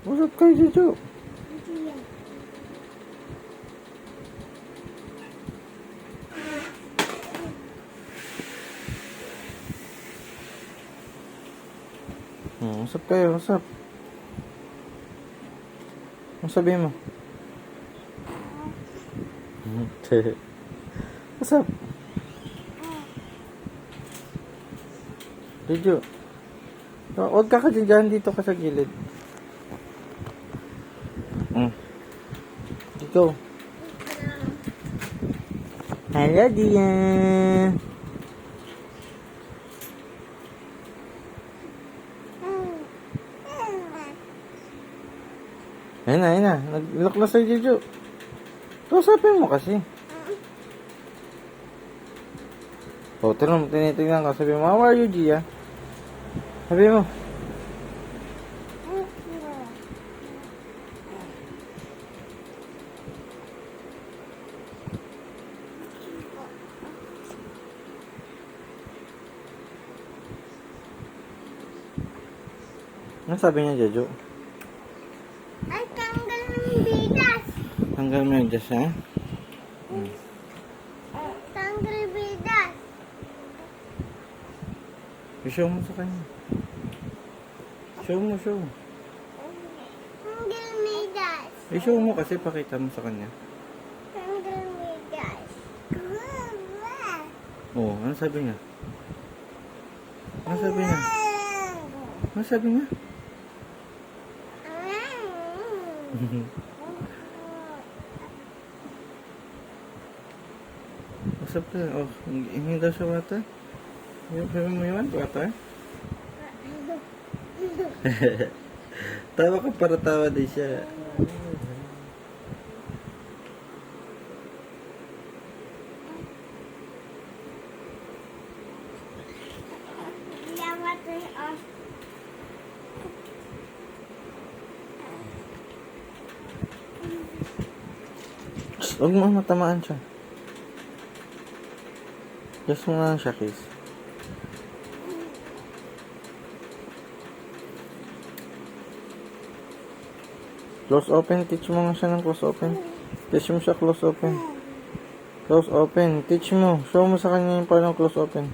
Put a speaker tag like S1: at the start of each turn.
S1: Usap kayo, Jojo. Usap kayo, usap. Ano sabihin mo? Usap. Jojo. Huwag ka dyan, dito ka sa gilid. Dito. Hello, dear. Ayun na. Nag-lock na sa'yo, Jojo. Kausapin mo kasi. O, tinitingnan ka. Sabi mo, how are you, Gia? Sabi mo. Ano sabi niya, Jojo?
S2: Ay, tanggal ng bidas.
S1: Tanggal mo yung diyas, ha?
S2: Tanggal bidas.
S1: I-show mo sa kanya. Show mo.
S2: Tanggal bidas.
S1: I-show mo kasi, pakita mo sa kanya.
S2: Tanggal bidas.
S1: Oo, ano sabi niya? Ano sabi niya? Ano sabi niya? Usap ka. Oh, hindi daw siya water. Sabi mo yun, water? Tawa ka para tawa din siya. Huwag mo matamaan siya. Just mo lang siya, kiss. Close open. Teach mo nga siya ng close open. Teach mo siya close open. Close open. Teach mo. Show mo sa kanya yung paano close open.